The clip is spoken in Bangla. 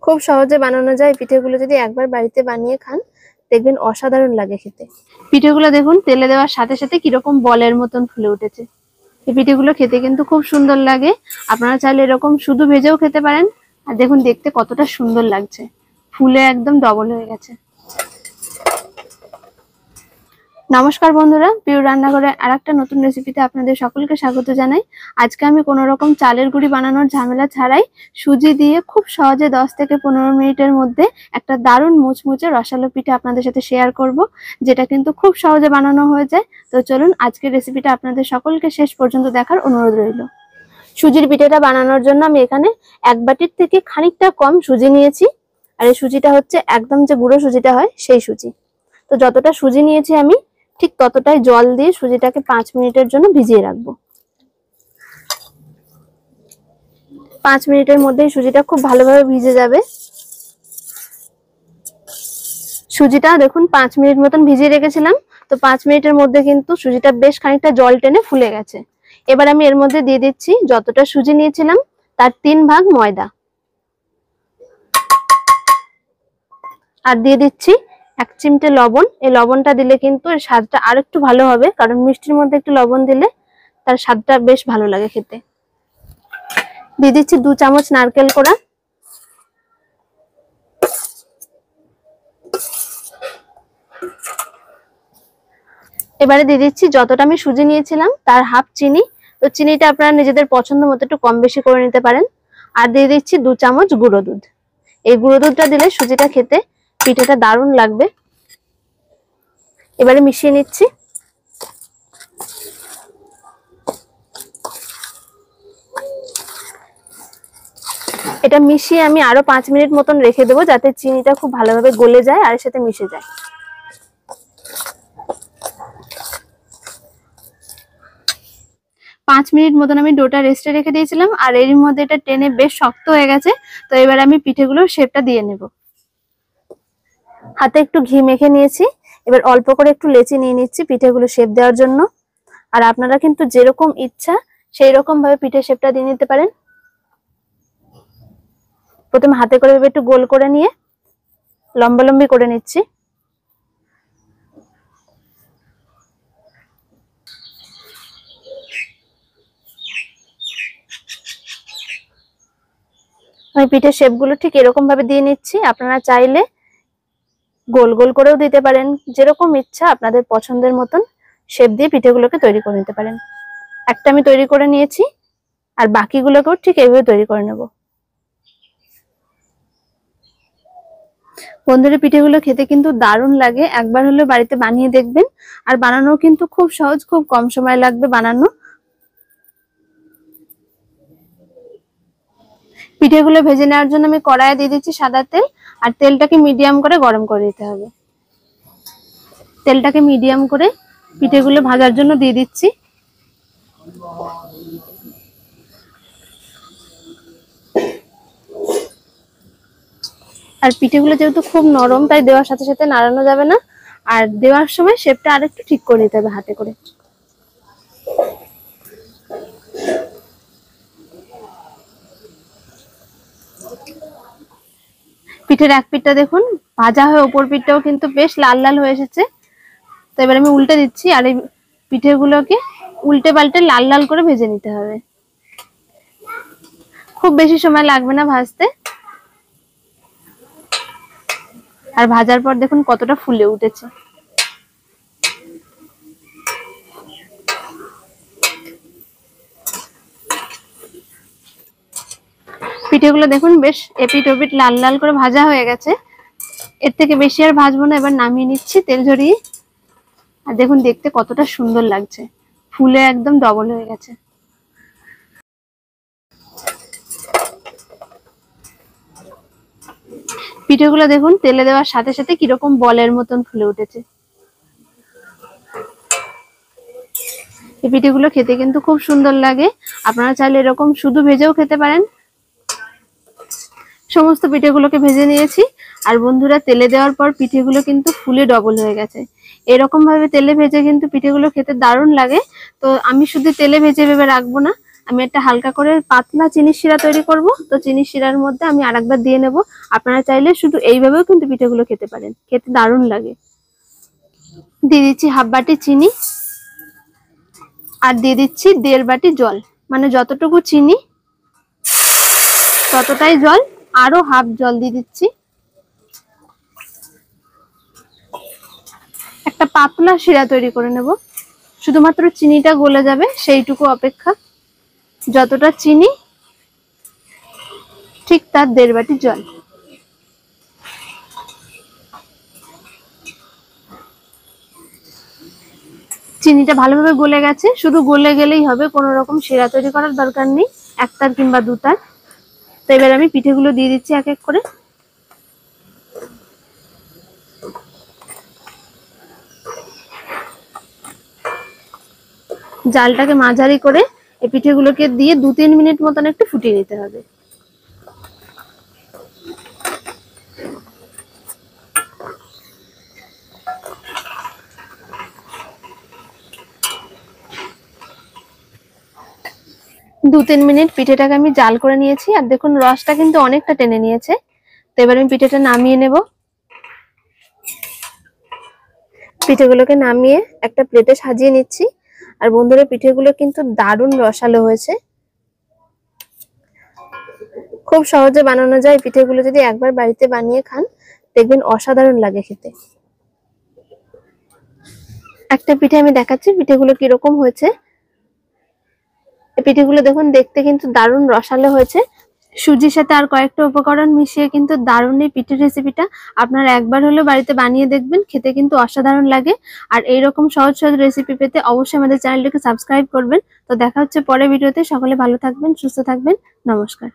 খুব সহজে বানানো যায় পিঠেগুলো, যদি একবার বাড়িতে বানিয়ে খান দেখবেন অসাধারণ লাগে খেতে। পিঠেগুলো দেখুন তেলে দেওয়ার সাথে সাথে কিরকম বলের মতন ফুলে উঠেছে। এই পিঠেগুলো খেতে কিন্তু খুব সুন্দর লাগে। আপনারা চাইলে এরকম শুধু ভেজেও খেতে পারেন। আর দেখুন দেখতে কতটা সুন্দর লাগছে, ফুলে একদম ডবল হয়ে গেছে। নমস্কার বন্ধুরা, প্রিয় রান্নাঘরের আরেকটা নতুন রেসিপিতে আপনাদের সকলকে স্বাগত জানাই। আজকে আমি কোনো রকম চালের গুঁড়ি বানানোর ঝামেলা ছাড়াই সুজি দিয়ে খুব সহজে 10 থেকে 15 মিনিটের মধ্যে একটা দারুণ মুচমুচে রসালো পিঠে আপনাদের সাথে শেয়ার করব, যেটা কিন্তু খুব সহজে বানানো হয়ে যায়। তো চলুন আজকের রেসিপিটা আপনাদের সকলকে শেষ পর্যন্ত দেখার অনুরোধ রইল। সুজির পিঠেটা বানানোর জন্য আমি এখানে 1 বাটির থেকে খানিকটা কম সুজি নিয়েছি। আর এই সুজিটা হচ্ছে একদম যে গুঁড়ো সুজিটা হয় সেই সুজি। তো যতটা সুজি নিয়েছি আমি ঠিক ততটাই জল দিয়ে সুজিটাকে 5 মিনিটের জন্য ভিজিয়ে রাখবো। 5 মিনিটের মধ্যেই সুজিটা খুব ভালোভাবে ভিজে যাবে। সুজিটা দেখুন 5 মিনিট মতন ভিজিয়ে রেখেছিলাম। তো 5 মিনিটের মধ্যে কিন্তু সুজিটা বেশ খানিকটা জল টেনে ফুলে গেছে। এবার আমি এর মধ্যে দিয়ে দিচ্ছি যতটা সুজি নিয়েছিলাম তার 3 ভাগ ময়দা, আর দিয়ে দিচ্ছি 1 চিমটে লবণ। এই লবণটা দিলে কিন্তু এর স্বাদটা আরেকটু ভালো হবে, কারণ মিষ্টির মধ্যে একটু লবণ দিলে তার স্বাদটা বেশ ভালো লাগে খেতে। দিয়ে দিচ্ছি 2 চামচ নারকেল কোড়া, এবারে দিয়ে দিচ্ছি যতটা আমি সুজি নিয়েছিলাম তার হাফ চিনি। তো চিনিটা আপনারা নিজেদের পছন্দ মতো একটু কম বেশি করে নিতে পারেন। আর দিয়ে দিচ্ছি 2 চামচ গুঁড়ো দুধ। এই গুঁড়ো দুধটা দিলে সুজিটা খেতে পিঠেটা দারুণ লাগবে। এবারে মিশিয়ে নিচ্ছি। এটা মিশিয়ে আমি আরো 5 মিনিট মতন রেখে দেবো, যাতে চিনিটা খুব ভালোভাবে গলে যায় আর এর সাথে মিশে যায়। পাঁচ মিনিট মতন আমি ডোটা রেস্টে রেখে দিয়েছিলাম, আর এর মধ্যে এটা টেনে বেশ শক্ত হয়ে গেছে। তো এবার আমি পিঠেগুলোর শেপটা দিয়ে নেব। হাতে একটু ঘি মেখে নিয়েছি। এবার অল্প করে একটু লেচি নিয়ে নিচ্ছি পিঠেগুলো শেপ দেওয়ার জন্য। আর আপনারা কিন্তু যেরকম ইচ্ছা সেই রকম ভাবে পিঠে শেপটা দিয়ে নিতে পারেন। প্রথমে হাতে করে একটু গোল করে নিয়ে লম্বালম্বি করে নিচ্ছি। আমি পিঠের শেপগুলো ঠিক এরকম ভাবে দিয়ে নিচ্ছি। আপনারা চাইলে গোল গোল করেও দিতে পারেন, যেরকম ইচ্ছা আপনাদের পছন্দের মতন শেপ দিয়ে পিঠেগুলোকে তৈরি করে নিতে পারেন। একটা আমি তৈরি করে নিয়েছি, আর বাকিগুলোকেও ঠিক এইভাবে তৈরি করে নেব। বন্ধুরা, পিঠেগুলো খেতে কিন্তু দারুণ লাগে, একবার হলেও বাড়িতে বানিয়ে দেখবেন। আর বানানো কিন্তু খুব সহজ, খুব কম সময় লাগবে বানানো। পিঠেগুলো ভেজে নেওয়ার জন্য আমি কড়াইয়ে দিয়ে দিচ্ছি সাদা তেল, আর তেলটাকে মিডিয়াম করে গরম করে দিতে হবে। তেলটাকে মিডিয়াম করে পিঠেগুলো ভাজার জন্য দিয়ে দিচ্ছি। আর পিঠেগুলো যেহেতু খুব নরম, তাই দেওয়ার সাথে সাথে নাড়ানো যাবে না, আর দেওয়ার সময় শেপটা আরেকটু ঠিক করে নিতে হবে হাতে করে। পিঠের এক পিঠটা দেখুন ভাজা হয়ে ওপর পিঠটাও কিন্তু বেশ লাল লাল হয়ে এসেছে। তো এবার আমি উল্টে দিচ্ছি, আর এই পিঠেগুলোকে উল্টে পাল্টে লাল লাল করে ভেজে নিতে হবে। খুব বেশি সময় লাগবে না ভাজতে। আর ভাজার পর দেখুন কতটা ফুলে উঠেছে। পিঠেগুলো দেখুন বেশ এপিট ওপিট লাল লাল করে ভাজা হয়ে গেছে। এর থেকে বেশি আর ভাজবো না, এবার নামিয়ে নিচ্ছি তেল ঝরিয়ে। আর দেখুন দেখতে কতটা সুন্দর লাগছে, ফুলে একদম ডবল হয়ে গেছে। পিঠেগুলো দেখুন তেলে দেওয়ার সাথে সাথে কিরকম বলের মতন ফুলে উঠেছে। এই পিঠেগুলো খেতে কিন্তু খুব সুন্দর লাগে। আপনারা চাইলে এরকম শুধু ভেজেও খেতে পারেন। সমস্ত পিঠেগুলোকে ভেজে নিয়েছি, আর বন্ধুরা তেলে দেওয়ার পর পিঠেগুলো কিন্তু ফুলে ডবল হয়ে গেছে। এরকম ভাবে তেলে ভেজে কিন্তু পিঠেগুলো খেতে দারুণ লাগে। তো আমি শুধু তেলে ভেজে ভেবে রাখবো না, আমি একটা হালকা করে পাতলা চিনির শিরা তৈরি করব। তো চিনির শিরার মধ্যে আমি আরেকবার দিয়ে নেব। আপনারা চাইলে শুধু এইভাবেও কিন্তু পিঠেগুলো খেতে পারেন, খেতে দারুণ লাগে। দিয়ে দিচ্ছি হাফ বাটি চিনি আর দিয়ে দিচ্ছি 1.5 বাটি জল, মানে যতটুকু চিনি ততটাই জল, আরো হাফ জল দিয়ে দিচ্ছি। একটা পাতলা শিরা তৈরি করে নেব, শুধুমাত্র চিনিটা গলে যাবে সেইটুকু অপেক্ষা। যতটা চিনি ঠিক তার 1.5 বাটি জল। চিনিটা ভালোভাবে গলে গেছে, শুধু গলে গেলেই হবে, কোনো রকম শিরা তৈরি করার দরকার নেই, একটার কিংবা দুটার। তো এবার আমি পিঠেগুলো দিয়ে দিচ্ছি এক এক করে। জালটাকে মাঝারি করে এই পিঠেগুলোকে দিয়ে 2-3 মিনিট মতন একটু ফুটিয়ে নিতে হবে। দু 3 মিনিট পিঠেটাকে আমি জাল করে নিয়েছি, আর দেখুন রসটা কিন্তু অনেকটা টেনে নিয়েছে। তো এবার আমি পিঠেটা নামিয়ে নেব। পিঠেগুলোকে নামিয়ে একটা প্লেটে সাজিয়ে নিচ্ছি। আর বন্ধুরা, পিঠেগুলো কিন্তু দারুণ রসালো হয়েছে, খুব সহজে বানানো যায়। পিঠেগুলো যদি একবার বাড়িতে বানিয়ে খান দেখবেন অসাধারণ লাগে খেতে। একটা পিঠে আমি দেখাচ্ছি পিঠেগুলো কিরকম হয়েছে। এই পিঠেগুলো দেখুন দেখতে কিন্তু দারুণ রসালো হয়েছে। সুজির সাথে আর কয়েকটা উপকরণ মিশিয়ে কিন্তু দারুণ এই পিঠের রেসিপিটা আপনারা একবার হলেও বাড়িতে বানিয়ে দেখবেন, খেতে কিন্তু অসাধারণ লাগে। আর এইরকম সহজ সহজ রেসিপি পেতে অবশ্যই আমাদের চ্যানেলটিকে সাবস্ক্রাইব করবেন। তো দেখা হচ্ছে পরের ভিডিওতে। সকলে ভালো থাকবেন, সুস্থ থাকবেন, নমস্কার।